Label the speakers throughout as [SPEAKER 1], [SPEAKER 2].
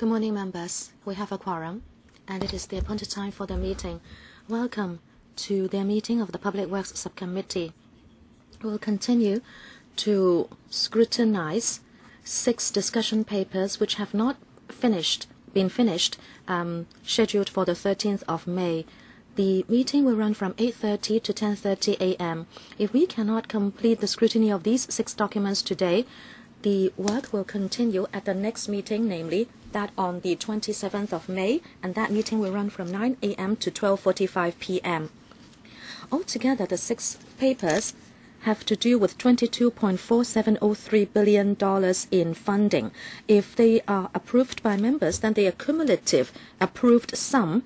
[SPEAKER 1] Good morning, members. We have a quorum, and it is the appointed time for the meeting. Welcome to the meeting of the Public Works Subcommittee. We'll continue to scrutinize 6 discussion papers which have not been finished, scheduled for the 13th of May. The meeting will run from 8:30 to 10:30 a.m. If we cannot complete the scrutiny of these 6 documents today, the work will continue at the next meeting, namely that on the 27th of May, and that meeting will run from 9 a.m. to 12:45 p.m. Altogether, the 6 papers have to do with $22.4703 billion in funding. If they are approved by members, then the cumulative approved sum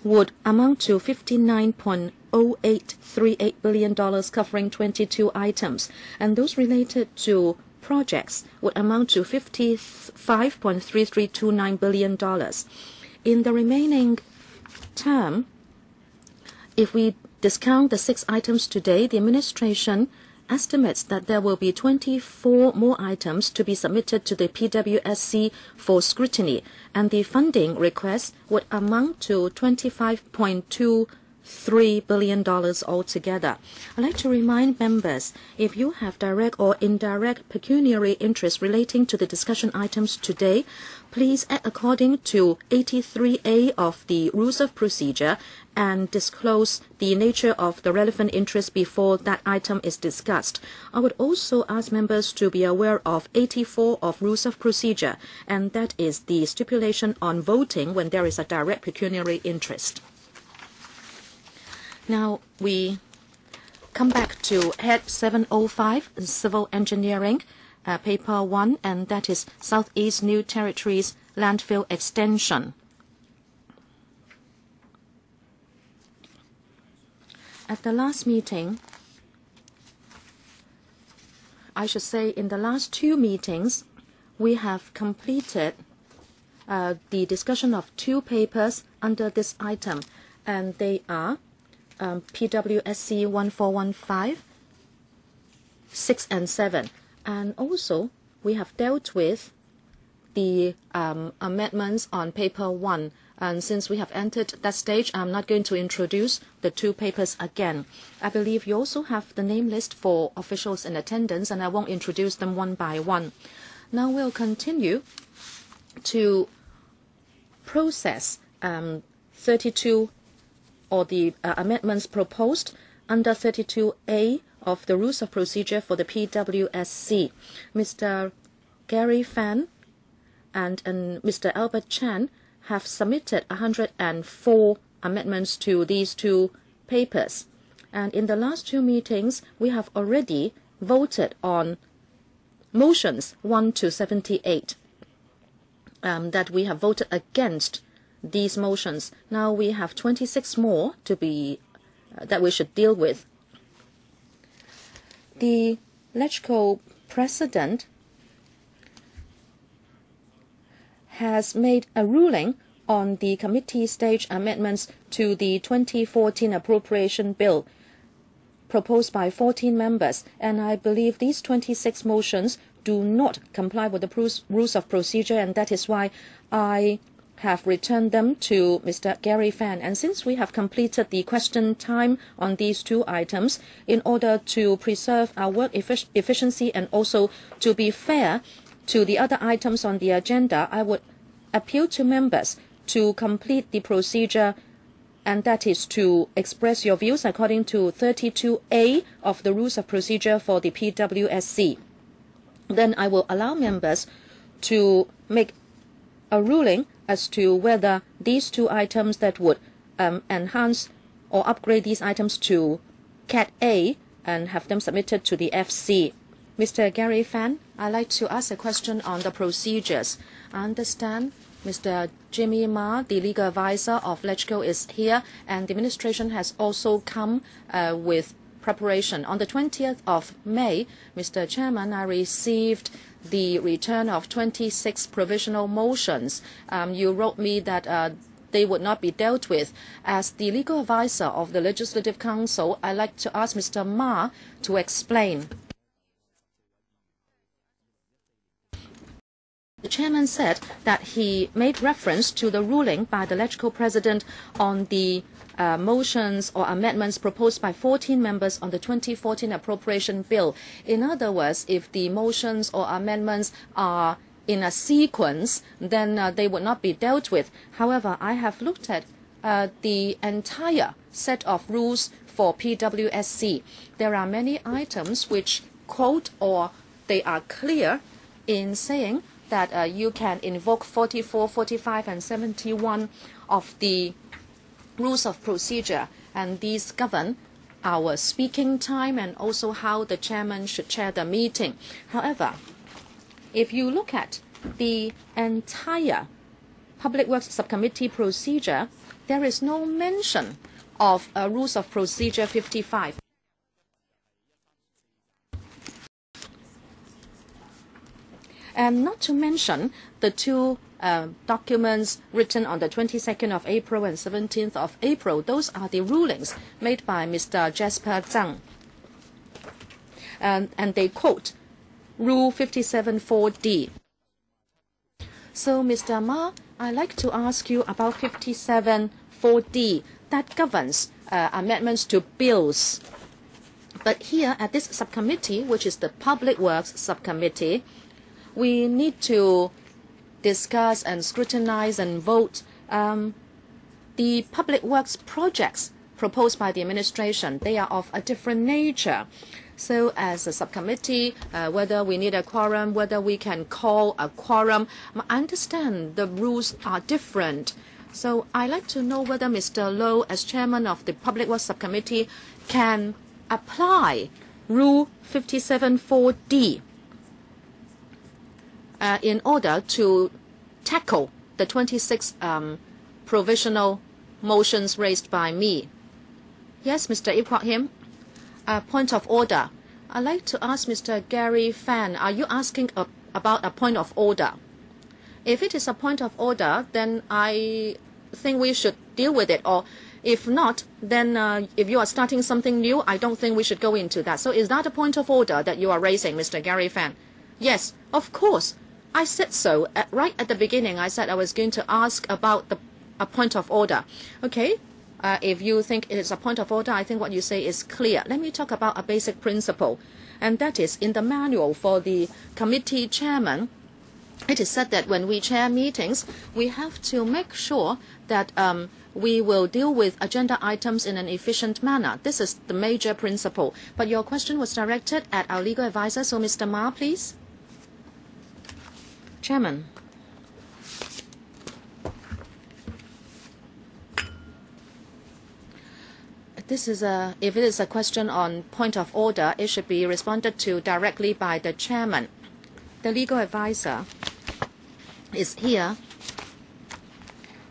[SPEAKER 1] would amount to $59.0838 billion, covering 22 items, and those related to projects would amount to $55.3329 billion. In the remaining term, if we discount the 6 items today, the administration estimates that there will be 24 more items to be submitted to the PWSC for scrutiny, and the funding request would amount to $25.23 billion altogether. I'd like to remind members, if you have direct or indirect pecuniary interest relating to the discussion items today, please act according to 83A of the Rules of Procedure and disclose the nature of the relevant interest before that item is discussed. I would also ask members to be aware of 84 of Rules of Procedure, and that is the stipulation on voting when there is a direct pecuniary interest. Now we come back to Head 705, Civil Engineering, Paper 1, and that is Southeast New Territories Landfill Extension. At the last meeting, I should say in the last 2 meetings, we have completed the discussion of 2 papers under this item, and they are PWSC 1415, 6 and 7. And also, we have dealt with the amendments on Paper 1. And since we have entered that stage, I'm not going to introduce the 2 papers again. I believe you also have the name list for officials in attendance, and I won't introduce them one by one. Now we'll continue to process 32 or the amendments proposed under 32A of the Rules of Procedure for the PWSC. Mr. Gary Fan and Mr. Albert Chan have submitted 104 amendments to these 2 papers. And in the last 2 meetings, we have already voted on motions 1 to 78, that we have voted against these motions. Now we have 26 more to be that we should deal with. The LegCo president has made a ruling on the committee stage amendments to the 2014 appropriation bill proposed by 14 members, and I believe these 26 motions do not comply with the rules of procedure, and that is why I have returned them to Mr. Gary Fan. And since we have completed the question time on these 2 items, in order to preserve our work efficiency and also to be fair to the other items on the agenda, I would appeal to members to complete the procedure, and that is to express your views according to 32A of the Rules of Procedure for the PWSC. Then I will allow members to make a ruling as to whether these 2 items that would enhance or upgrade these items to Cat A and have them submitted to the FC. Mr. Gary Fan, I'd like to ask a question on the procedures. I understand Mr. Jimmy Ma, the legal advisor of LegCo, is here, and the administration has also come with preparation. On the 20th of May, Mr. Chairman, I received the return of 26 provisional motions. You wrote me that they would not be dealt with. As the legal advisor of the Legislative Council, I'd like to ask Mr. Ma to explain. The chairman said that he made reference to the ruling by the LegCo president on the motions or amendments proposed by 14 members on the 2014 appropriation bill. In other words, if the motions or amendments are in a sequence, then they would not be dealt with. However, I have looked at the entire set of rules for PWSC. There are many items which quote or they are clear in saying that you can invoke 44, 45, and 71 of the rules of procedure, and these govern our speaking time and also how the chairman should chair the meeting. However, if you look at the entire Public Works Subcommittee procedure, there is no mention of Rules of Procedure 55. And not to mention the two documents written on the 22nd of April and 17th of April. Those are the rulings made by Mr. Jasper Zhang. And they quote Rule 57.4d. So, Mr. Ma, I'd like to ask you about 57.4d that governs amendments to bills. But here at this subcommittee, which is the Public Works Subcommittee, we need to discuss and scrutinize and vote the public works projects proposed by the administration. They are of a different nature. So as a subcommittee, whether we need a quorum, whether we can call a quorum, I understand the rules are different. So I'd like to know whether Mr. Low, as chairman of the Public Works Subcommittee, can apply Rule 57.4d in order to tackle the 26 provisional motions raised by me. Yes, Mr. Ip Kwok Him. Point of order. I'd like to ask Mr. Gary Fan, are you asking about a point of order? If it is a point of order, then I think we should deal with it. Or if not, then if you are starting something new, I don't think we should go into that. So is that a point of order that you are raising, Mr. Gary Fan? Yes, of course. I said so. Right at the beginning, I said I was going to ask about a point of order. Okay. If you think it is a point of order, I think what you say is clear. Let me talk about a basic principle, and that is in the manual for the committee chairman, it is said that when we chair meetings, we have to make sure that we will deal with agenda items in an efficient manner. This is the major principle. But your question was directed at our legal advisor, so Mr. Ma, please. Chairman. If it is a question on point of order, it should be responded to directly by the chairman. The legal advisor is here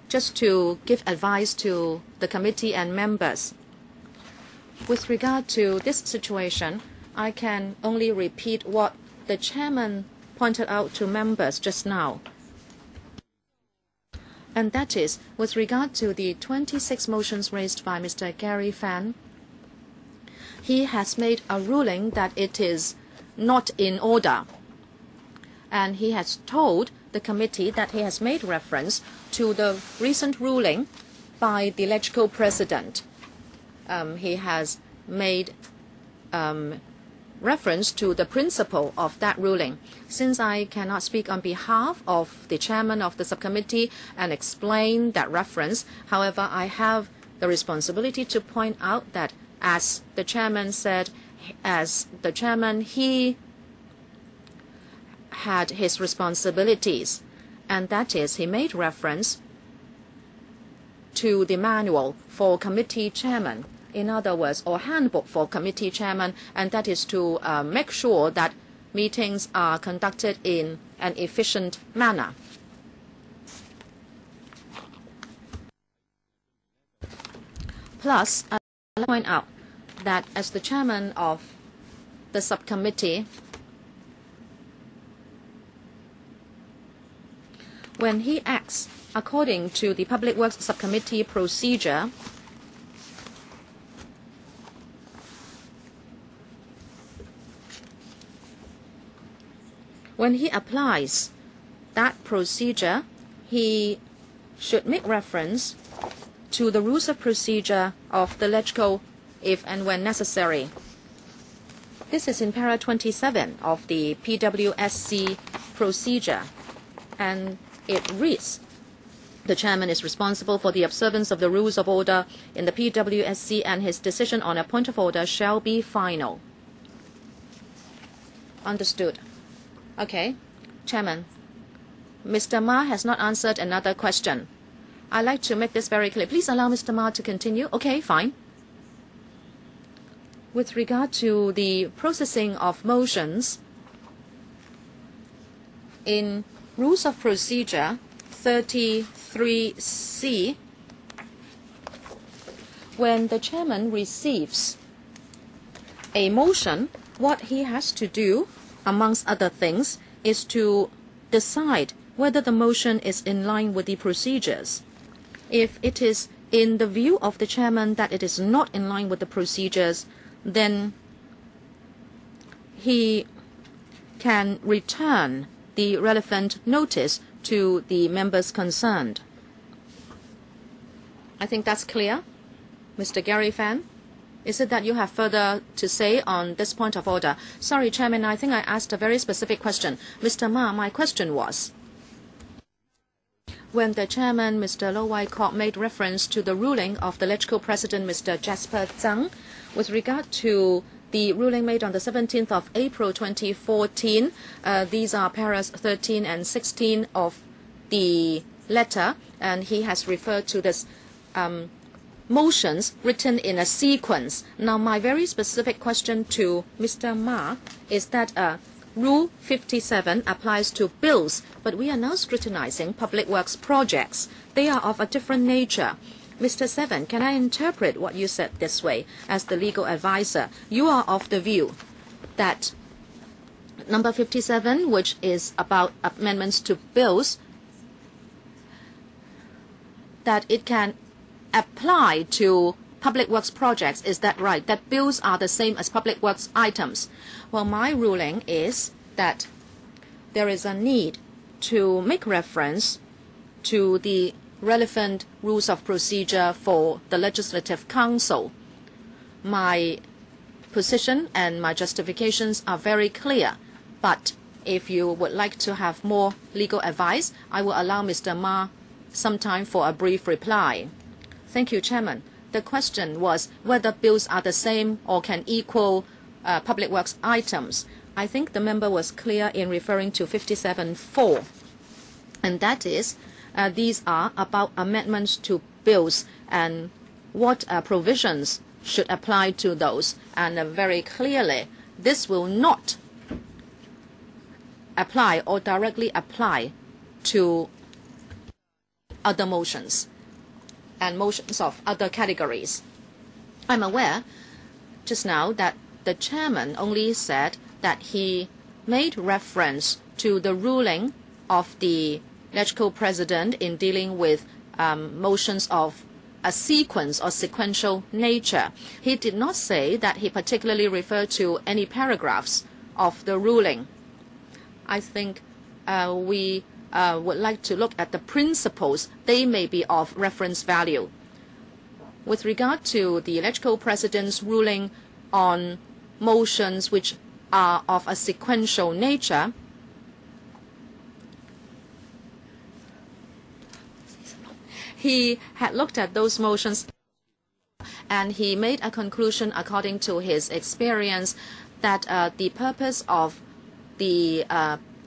[SPEAKER 1] just to give advice to the committee and members. With regard to this situation, I can only repeat what the chairman pointed out to members just now. And that is, with regard to the 26 motions raised by Mr. Gary Fan, he has made a ruling that it is not in order. And he has told the committee that he has made reference to the recent ruling by the LegCo president. He has made reference to the principle of that ruling. Since I cannot speak on behalf of the chairman of the subcommittee and explain that reference, however, I have the responsibility to point out that, as the chairman said, as the chairman, he had his responsibilities, and that is he made reference to the manual for committee chairman, in other words, or handbook for committee chairman, and that is to make sure that meetings are conducted in an efficient manner. Plus, I'd like to point out that as the chairman of the subcommittee, when he acts according to the Public Works Subcommittee procedure, when he applies that procedure, he should make reference to the rules of procedure of the LegCo if and when necessary. This is in para 27 of the PWSC procedure, and it reads, the chairman is responsible for the observance of the rules of order in the PWSC, and his decision on a point of order shall be final. Understood. Okay. Chairman, Mr. Ma has not answered another question. I'd like to make this very clear. Please allow Mr. Ma to continue. Okay, fine. With regard to the processing of motions, in Rules of Procedure 33C, when the chairman receives a motion, what he has to do, amongst other things, is to decide whether the motion is in line with the procedures. If it is in the view of the chairman that it is not in line with the procedures, then he can return the relevant notice to the members concerned. I think that's clear. Mr. Gary Fan, is it that you have further to say on this point of order? Sorry, Chairman, I think I asked a very specific question. Mr. Ma, my question was, when the chairman, Mr. Lo Wai Kok, made reference to the ruling of the LegCo President, Mr. Jasper Zhang, with regard to the ruling made on the 17th of April 2014, these are paras 13 and 16 of the letter, and he has referred to this motions written in a sequence. Now, my very specific question to Mr. Ma is that Rule 57 applies to bills, but we are now scrutinizing public works projects. They are of a different nature. Mr. Seven, can I interpret what you said this way? As the legal advisor, you are of the view that number 57, which is about amendments to bills, that it can apply to public works projects. Is that right? That bills are the same as public works items? Well, my ruling is that there is a need to make reference to the relevant rules of procedure for the Legislative Council. My position and my justifications are very clear, but if you would like to have more legal advice, I will allow Mr. Ma some time for a brief reply. Thank you, Chairman. The question was whether bills are the same or can equal public works items. I think the member was clear in referring to 57.4, and that is these are about amendments to bills and what provisions should apply to those. And very clearly, this will not apply or directly apply to other motions and motions of other categories. I'm aware just now that the chairman only said that he made reference to the ruling of the LegCo president in dealing with motions of a sequence or sequential nature. He did not say that he particularly referred to any paragraphs of the ruling. I think we would like to look at the principles. They may be of reference value. With regard to the LegCo president's ruling on motions which are of a sequential nature, he had looked at those motions and he made a conclusion according to his experience that the purpose of the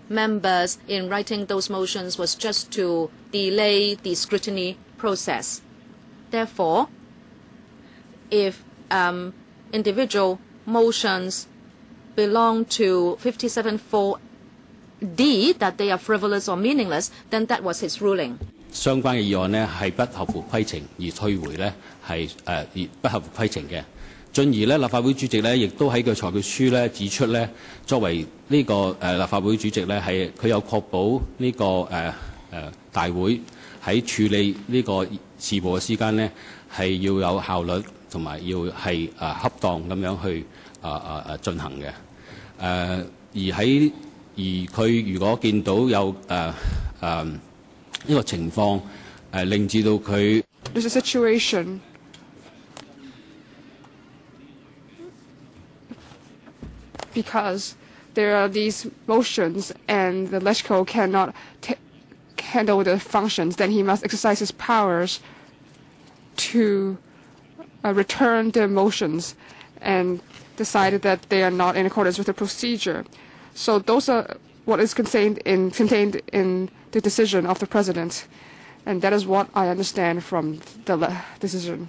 [SPEAKER 1] members in writing those motions was just to delay the scrutiny process. Therefore, if individual motions belong to 57.4D, that they are frivolous or meaningless, then that was his ruling.
[SPEAKER 2] 相關嘅議案呢係不合乎規程而退回呢係不合乎規程嘅。進而呢，立法會主席呢亦都喺個裁決書呢指出呢，作為呢個立法會主席呢，係佢有確保呢個大會喺處理呢個事務嘅時間呢係要有效率同埋要係恰當咁樣去進行嘅。而喺而佢如果見到有呢個情況令至到佢
[SPEAKER 3] There's a situation because there are these motions and the LegCo cannot handle the functions, then he must exercise his powers to return the motions and decide that they are not in accordance with the procedure. So those are what is contained in the decision of the President. And that is what I understand from the decision.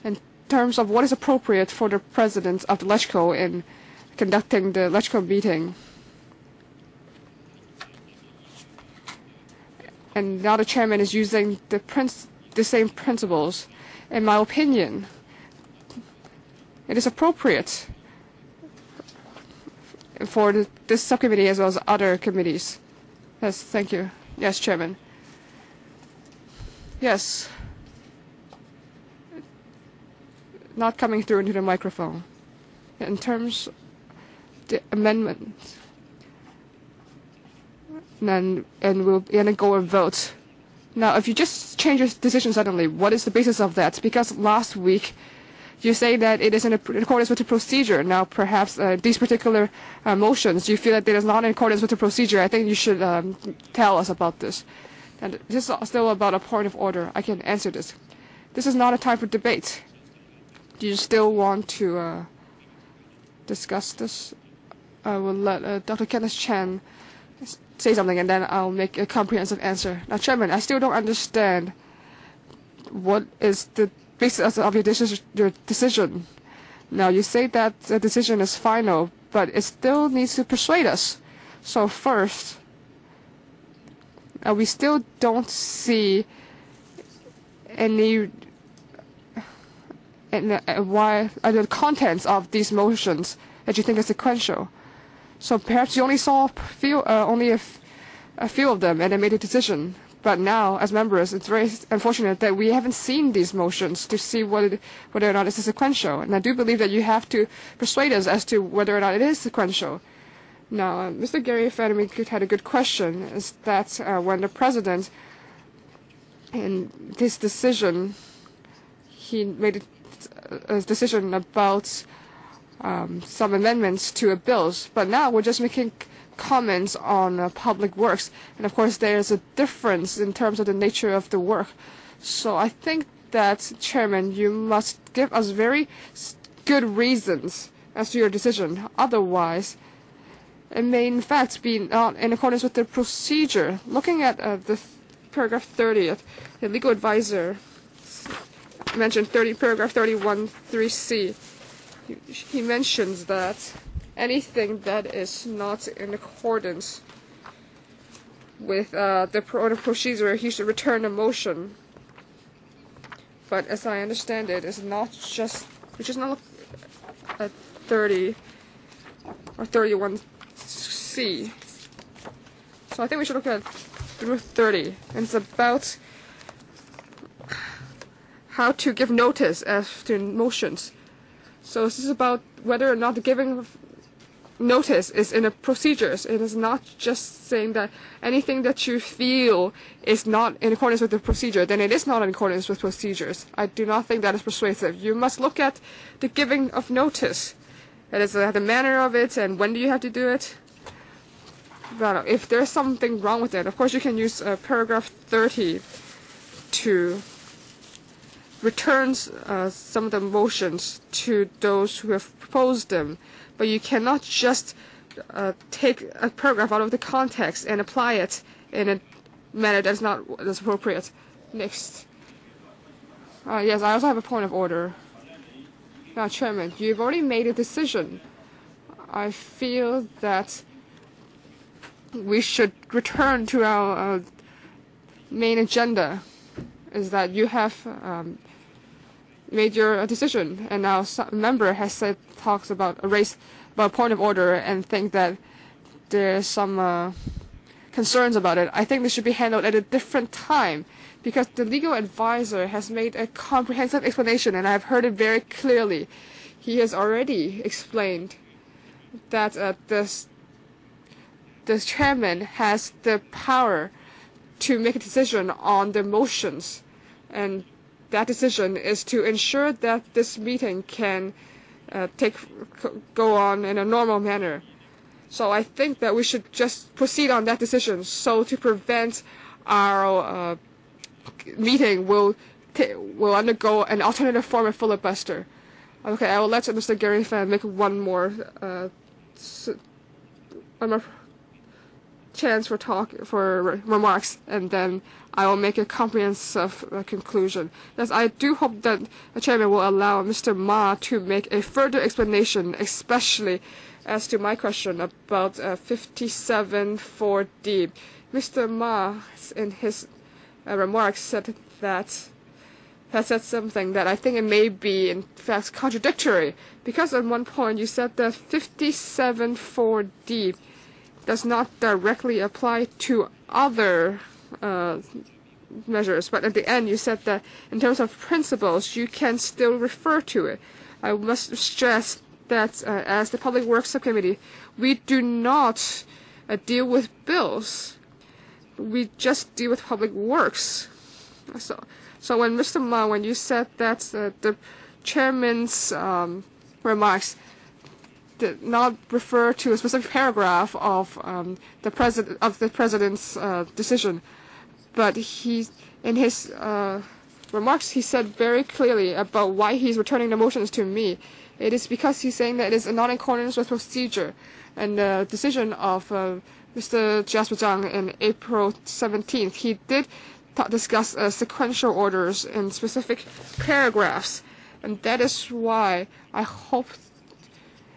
[SPEAKER 3] In terms of what is appropriate for the President of the LegCo in conducting the LegCo meeting, and now the chairman is using the same principles. In my opinion, it is appropriate for this subcommittee as well as other committees. Yes, thank you. Yes, Chairman. Yes. Not coming through into the microphone. In terms of the amendment, and we'll go and vote. Now, if you just change your decision suddenly, what is the basis of that? Because last week you say that it is in accordance with the procedure. Now, perhaps these particular motions, you feel that it is not in accordance with the procedure. I think you should tell us about this. And this is still about a point of order. I can answer this. This is not a time for debate. Do you still want to discuss this? I will let Dr. Kenneth Chan say something, and then I'll make a comprehensive answer. Now, Chairman, I still don't understand what is the basis of your decision. Now, you say that the decision is final, but it still needs to persuade us. So first, we still don't see any why the contents of these motions that you think are sequential. So perhaps you only saw only a few of them and then made a decision. But now, as members, it's very unfortunate that we haven't seen these motions to see whether or not it's sequential. And I do believe that you have to persuade us as to whether or not it is sequential. Now, Mr. Gary Fenneman had a good question, is that when the President, in this decision, he made a decision about some amendments to bills, but now we're just making comments on public works, and of course there's a difference in terms of the nature of the work. So I think that, Chairman, you must give us very good reasons as to your decision. Otherwise, it may in fact be not in accordance with the procedure. Looking at the paragraph 30, the legal advisor mentioned paragraph 31, 3C. He mentions that anything that is not in accordance with the procedure, he should return a motion. But as I understand it, it's not just, we just not look at 30 or 31C. So I think we should look at through 30, and it's about how to give notice as to motions. So this is about whether or not the giving of notice is in the procedures. It is not just saying that anything that you feel is not in accordance with the procedure, then it is not in accordance with procedures. I do not think that is persuasive. You must look at the giving of notice. That is the manner of it, and when do you have to do it. But if there's something wrong with it, of course you can use paragraph 30 to return some of the motions to those who have proposed them. But you cannot just take a paragraph out of the context and apply it in a manner that's not as appropriate. Next. Yes, I also have a point of order. Now, Chairman, you've already made a decision. I feel that we should return to our main agenda, is that you have made your decision, and now some member has said talks about a point of order and think that there's some concerns about it. I think this should be handled at a different time, because the legal advisor has made a comprehensive explanation, and I've heard it very clearly. He has already explained that the chairman has the power to make a decision on the motions, and that decision is to ensure that this meeting can go on in a normal manner. So I think that we should just proceed on that decision, so to prevent our meeting will undergo an alternative form of filibuster. Okay, I will let Mr. Gary Fan make one more chance for remarks, and then I will make a comprehensive conclusion. Yes, I do hope that the chairman will allow Mr. Ma to make a further explanation, especially as to my question about 57(4)(d). Mr. Ma, in his remarks, said something that I think it may be in fact contradictory, because at one point you said that 57(4)(d) does not directly apply to other measures, but at the end you said that in terms of principles you can still refer to it. I must stress that as the Public Works Subcommittee, we do not deal with bills. We just deal with public works. So when Mr. Ma, when you said that the chairman's remarks did not refer to a specific paragraph of the president's decision, but in his remarks he said very clearly about why he's returning the motions to me. It is because he's saying that it is not in accordance with procedure, and the decision of Mr. Jasper Zhang in April 17th, he did discuss sequential orders in specific paragraphs, and that is why I hope.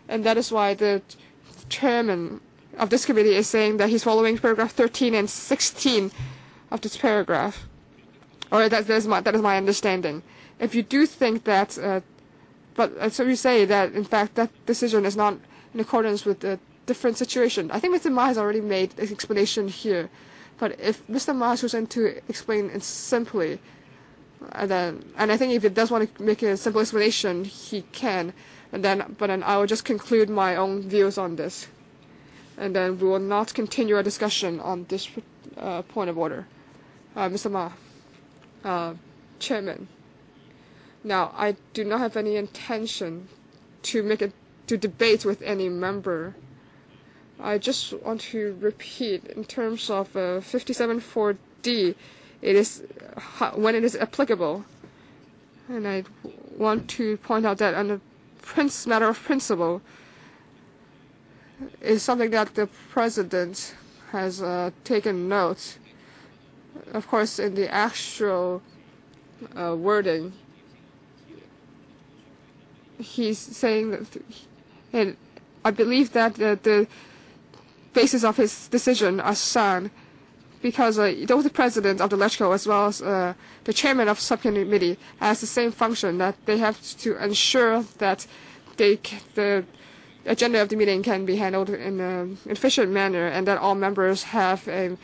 [SPEAKER 3] And that is why the chairman of this committee is saying that he's following paragraph 13 and 16 of this paragraph. Or that is my understanding. If you do think that, so you say that in fact that decision is not in accordance with the different situation. I think Mr. Ma has already made an explanation here. But if Mr. Ma is going to explain it simply, and I think if he does want to make a simple explanation, he can. But then I will just conclude my own views on this, and then we will not continue our discussion on this point of order. Mr. Ma, Chairman. Now, I do not have any intention to debate with any member. I just want to repeat in terms of 57(4)(d), it is when it is applicable, and I want to point out that under matter of principle is something that the president has taken note. Of course, in the actual wording, he's saying that, and I believe that the basis of his decision are sound, because both the president of the LegCo as well as the chairman of subcommittee has the same function, that they have to ensure that the agenda of the meeting can be handled in an efficient manner, and that all members have a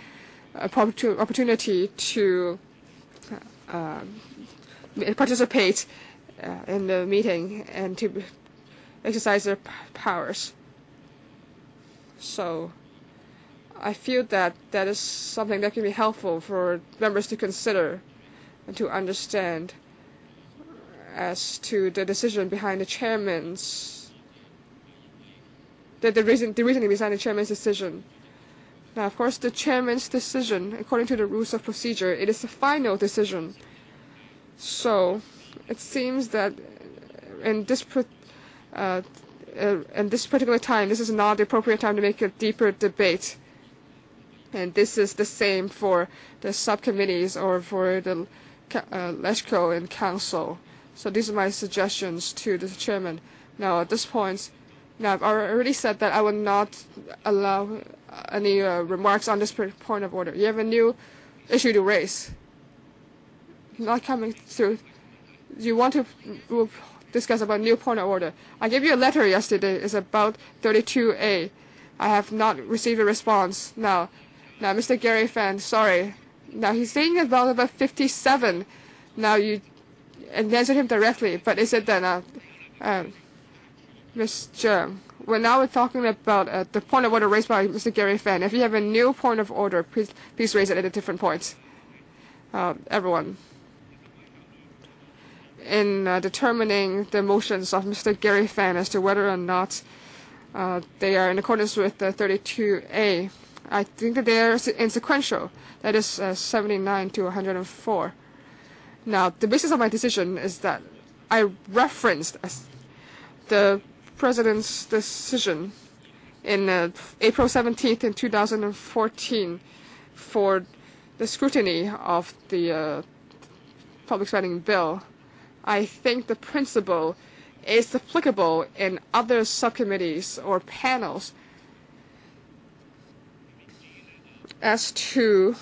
[SPEAKER 3] opportunity to participate in the meeting and to exercise their powers. So I feel that that is something that can be helpful for members to consider and to understand as to the decision behind the chairman's, the reasoning behind the chairman's decision. Now, of course, the chairman's decision, according to the rules of procedure, it is the final decision. So it seems that in this particular time, this is not the appropriate time to make a deeper debate. And this is the same for the subcommittees or for the LegCo and Council. So these are my suggestions to the chairman. Now, at this point, now I've already said that I will not allow any remarks on this point of order. You have a new issue to raise. Not coming through. You want to discuss about new point of order. I gave you a letter yesterday. It's about 32A. I have not received a response. Now, Mr. Gary Fan, sorry. Now, he's saying about 57. Now, you answered him directly. But is it then, Ms. Zheng, we're talking about the point of order raised by Mr. Gary Fan. If you have a new point of order, please raise it at a different point. Everyone. In determining the motions of Mr. Gary Fan as to whether or not they are in accordance with 32A, I think that they are in sequential. That is 79 to 104. Now, the basis of my decision is that I referenced the President's decision in April 17th in 2014 for the scrutiny of the public spending bill. I think the principle is applicable in other subcommittees or panels. As to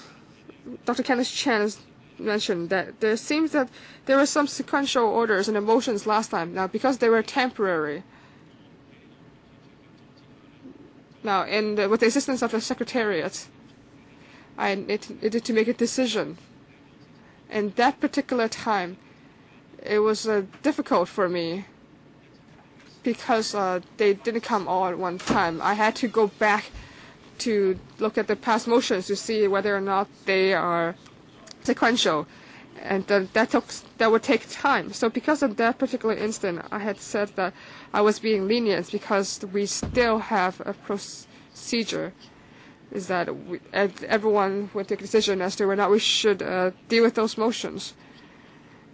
[SPEAKER 3] Dr. Kenneth Chan has mentioned that there seems that there were some sequential orders and emotions last time. Now, because they were temporary, now with the assistance of the Secretariat, I needed to make a decision. And that particular time, it was difficult for me because they didn't come all at one time. I had to go back to look at the past motions to see whether or not they are sequential, and that would take time. So because of that particular instant, I had said that I was being lenient because we still have a procedure. Is that everyone would take a decision as to whether or not we should deal with those motions.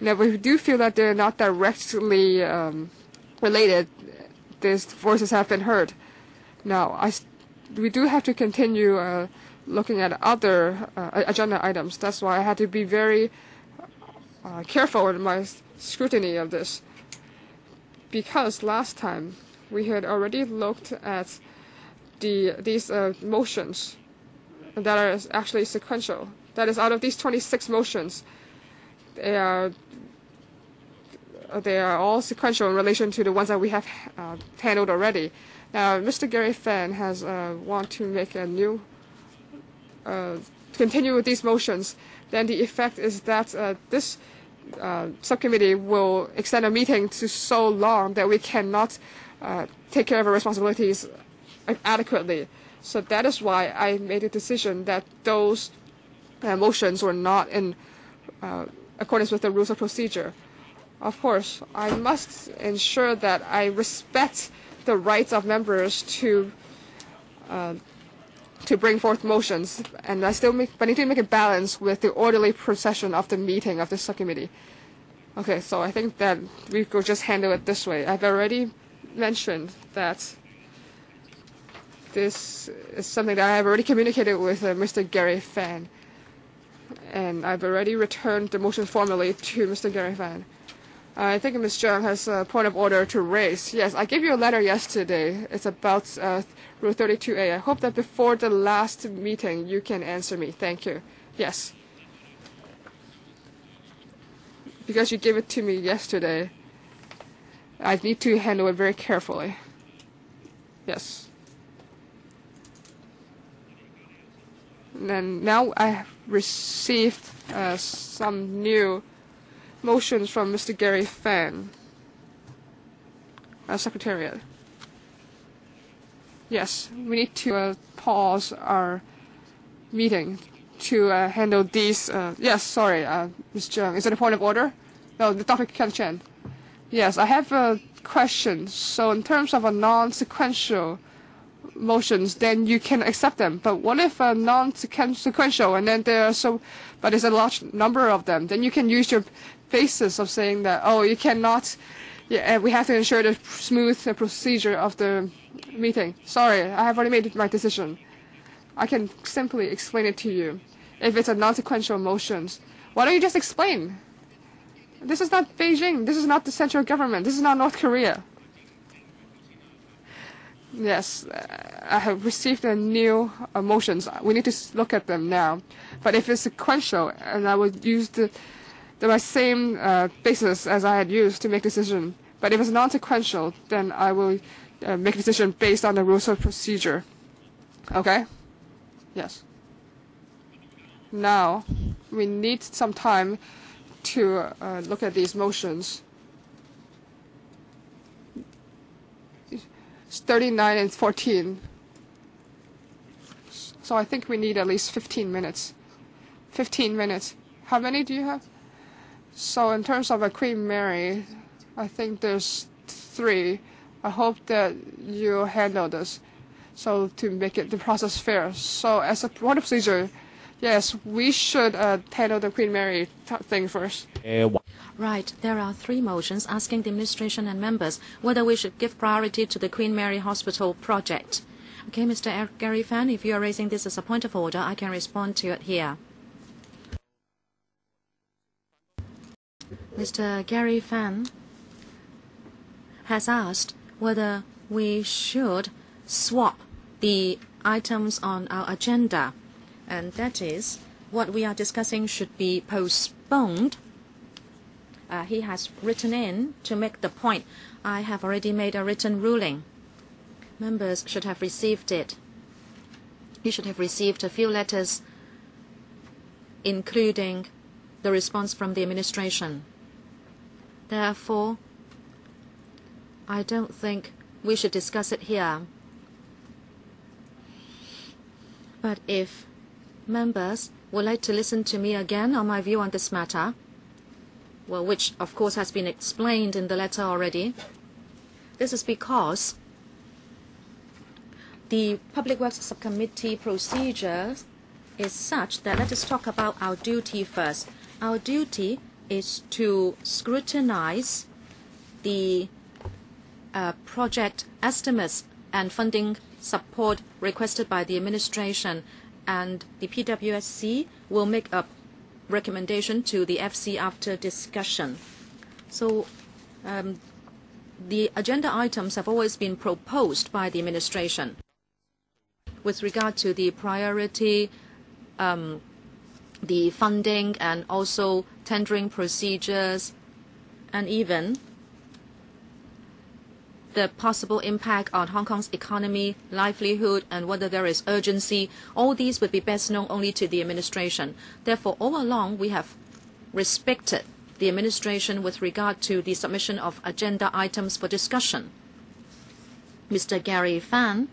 [SPEAKER 3] Now, we do feel that they're not directly related. These voices have been heard. Now, we do have to continue looking at other agenda items. That's why I had to be very careful in my scrutiny of this. Because last time we had already looked at these motions that are actually sequential. That is, out of these 26 motions, they are all sequential in relation to the ones that we have handled already. Now, Mr. Gary Fan has want to make a new, continue with these motions. Then the effect is that this subcommittee will extend a meeting to so long that we cannot take care of our responsibilities adequately. So that is why I made a decision that those motions were not in accordance with the rules of procedure. Of course, I must ensure that I respect the rights of members to bring forth motions, and I need to make a balance with the orderly procession of the meeting of the subcommittee. Okay, so I think that we could just handle it this way. I've already mentioned that this is something that I have already communicated with Mr. Gary Fan, and I've already returned the motion formally to Mr. Gary Fan. I think Ms. Zhang has a point of order to raise. Yes, I gave you a letter yesterday. It's about Rule 32A. I hope that before the last meeting you can answer me. Thank you. Yes. Because you gave it to me yesterday, I need to handle it very carefully. Yes. And now I have received some new motions from Mr. Gary Fan, Secretariat. Yes, we need to pause our meeting to handle these. Yes, sorry, Ms. Zhang. Is it a point of order? No, Dr. Ken Chen. Yes, I have a question. So in terms of a non-sequential motions, then you can accept them. But what if a non-sequential and then but there's a large number of them? Then you can use your basis of saying that, oh, you cannot, we have to ensure the smooth procedure of the meeting. Sorry, I have already made my decision. I can simply explain it to you. If it's a non-sequential motions, why don't you just explain? This is not Beijing. This is not the central government. This is not North Korea. Yes, I have received a new motions. We need to look at them now. But if it's sequential, and I would use my same basis as I had used to make decision. But if it's non-sequential, then I will make a decision based on the rules of procedure. Okay? Yes. Now, we need some time to look at these motions. 39 and 14. So I think we need at least 15 minutes. 15 minutes. How many do you have? So in terms of a Queen Mary, I think there's 3. I hope that you handle this, so to make the process fair. So as a water procedure, yes, we should handle the Queen Mary thing first.
[SPEAKER 1] Right. There are 3 motions asking the administration and members whether we should give priority to the Queen Mary Hospital project. Okay, Mr. Gary Fan, if you are raising this as a point of order, I can respond to it here. Mr. Gary Fan has asked whether we should swap the items on our agenda, and that is what we are discussing should be postponed. He has written in to make the point. I have already made a written ruling. Members should have received it. You should have received a few letters, including the response from the administration. Therefore, I don't think we should discuss it here. But if members would like to listen to me again on my view on this matter, well, which of course has been explained in the letter already, this is because the Public Works Subcommittee procedure is such that let us talk about our duty first. Our duty is to scrutinize the project estimates and funding support requested by the administration, and the PWSC will make a recommendation to the FC after discussion. So the agenda items have always been proposed by the administration. With regard to the priority, the funding, and also tendering procedures, and even the possible impact on Hong Kong's economy, livelihood, and whether there is urgency, all these would be best known only to the administration. Therefore, all along, we have respected the administration with regard to the submission of agenda items for discussion. Mr. Gary Fan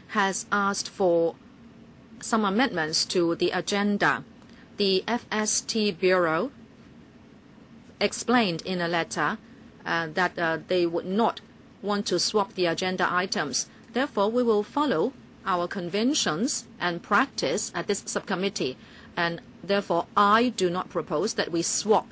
[SPEAKER 1] has asked for some amendments to the agenda. The FST Bureau explained in a letter that they would not want to swap the agenda items. Therefore, we will follow our conventions and practice at this subcommittee, and therefore I do not propose that we swap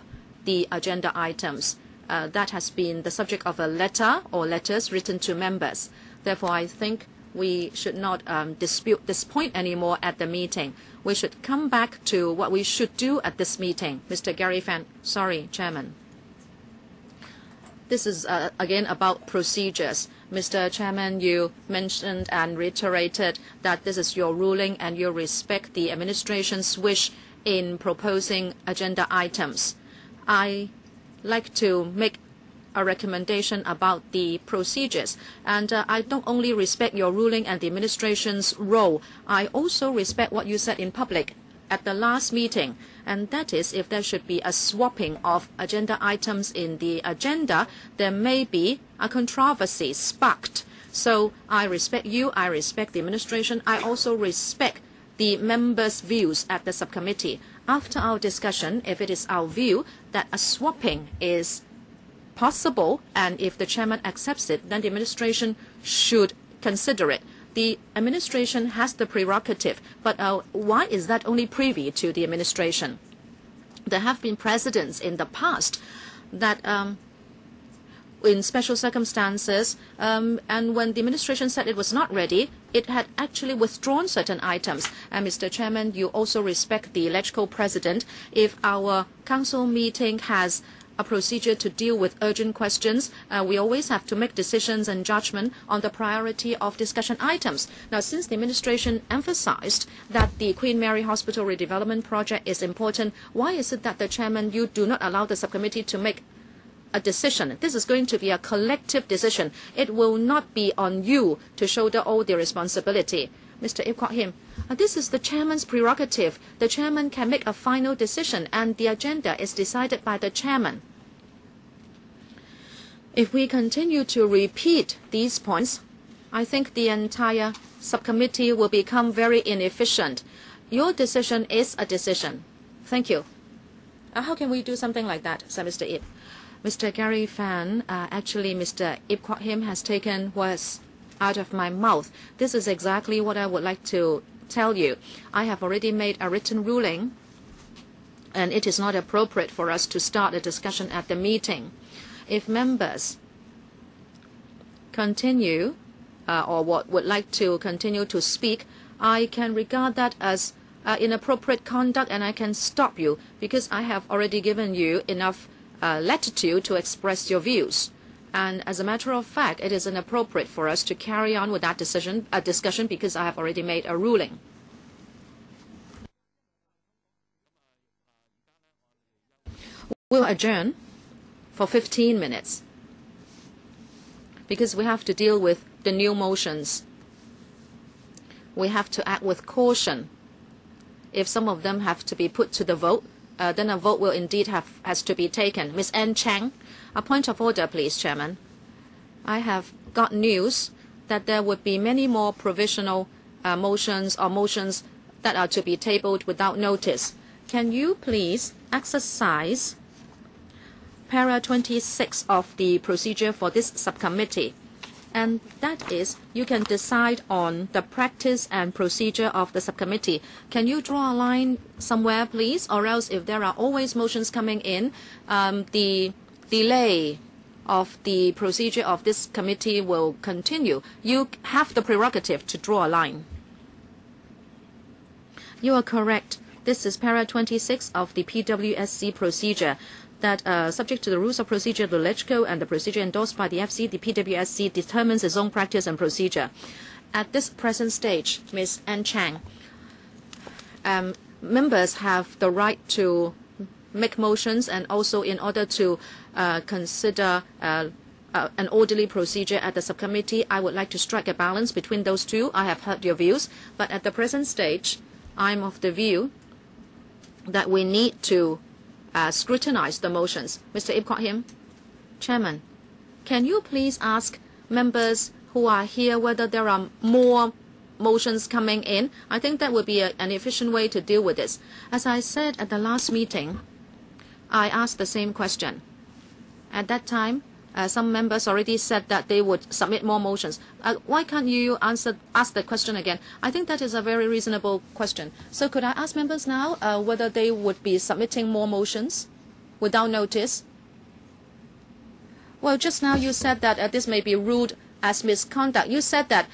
[SPEAKER 1] the agenda items. That has been the subject of a letter or letters written to members. Therefore, I think we should not dispute this point anymore at the meeting. We should come back to what we should do at this meeting. Mr. Gary Fan, sorry, Chairman. This is again about procedures. Mr. Chairman, you mentioned and reiterated that this is your ruling and you respect the administration's wish in proposing agenda items. I like to make a recommendation about the procedures. And I don't only respect your ruling and the administration's role, I also respect what you said in public at the last meeting, and that is if there should be a swapping of agenda items in the agenda, there may be a controversy sparked. So I respect you, I respect the administration, I also respect the members' views at the subcommittee. After our discussion, if it is our view that a swapping is possible, and if the chairman accepts it, then the administration should consider it. The administration has the prerogative, but why is that only privy to the administration? There have been precedents in the past that in special circumstances, and when the administration said it was not ready, it had actually withdrawn certain items. And Mr. Chairman, you also respect the electoral president. If our council meeting has a procedure to deal with urgent questions, we always have to make decisions and judgment on the priority of discussion items. Now, since the administration emphasized that the Queen Mary Hospital redevelopment project is important, why is it that the chairman, you do not allow the subcommittee to make a decision? This is going to be a collective decision. It will not be on you to shoulder all the responsibility. Mr. Ip Kwok Him, this is the chairman's prerogative. The chairman can make a final decision, and the agenda is decided by the chairman. If we continue to repeat these points, I think the entire subcommittee will become very inefficient. Your decision is a decision. Thank you. How can we do something like that, said Mr. Ip. Mr. Gary Fan, actually Mr. Ip Kwok Him has taken words out of my mouth. This is exactly what I would like to tell you. I have already made a written ruling, and it is not appropriate for us to start a discussion at the meeting. If members continue or would like to continue to speak, I can regard that as inappropriate conduct, and I can stop you because I have already given you enough latitude to express your views. And as a matter of fact, it is inappropriate for us to carry on with that discussion because I have already made a ruling. We'll adjourn for 15 minutes because we have to deal with the new motions. We have to act with caution. If some of them have to be put to the vote, then a vote will indeed has to be taken. Ms. Anne Chang, a point of order, please, Chairman. I have got news that there would be many more provisional motions or motions that are to be tabled without notice. Can you please exercise para 26 of the procedure for this subcommittee? And that is, you can decide on the practice and procedure of the subcommittee. Can you draw a line somewhere, please? Or else, if there are always motions coming in, the delay of the procedure of this committee will continue. You have the prerogative to draw a line. You are correct. This is para 26 of the PWSC procedure. That subject to the rules of procedure of the LegCo and the procedure endorsed by the FC, the PWSC determines its own practice and procedure. At this present stage, Ms. Anne Chang, members have the right to make motions, and also in order to consider an orderly procedure at the subcommittee, I would like to strike a balance between those two. I have heard your views, but at the present stage, I'm of the view that we need to scrutinize the motions. Mr. Ip Kwok Him, Chairman, can you please ask members who are here whether there are more motions coming in? I think that would be an efficient way to deal with this. As I said at the last meeting, I asked the same question. At that time, some members already said that they would submit more motions. Why can't you ask the question again? I think that is a very reasonable question. So could I ask members now whether they would be submitting more motions without notice? Well, just now you said that this may be ruled as misconduct. You said that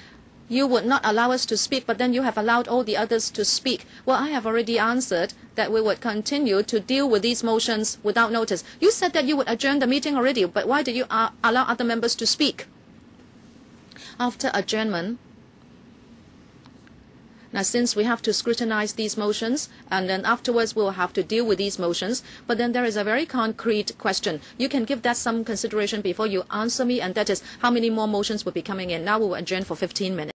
[SPEAKER 1] you would not allow us to speak, but then you have allowed all the others to speak. Well, I have already answered that we would continue to deal with these motions without notice. You said that you would adjourn the meeting already, but why did you allow other members to speak? After adjournment, now since we have to scrutinize these motions, and then afterwards we will have to deal with these motions, but then there is a very concrete question. You can give that some consideration before you answer me, and that is how many more motions will be coming in. Now we will adjourn for 15 minutes.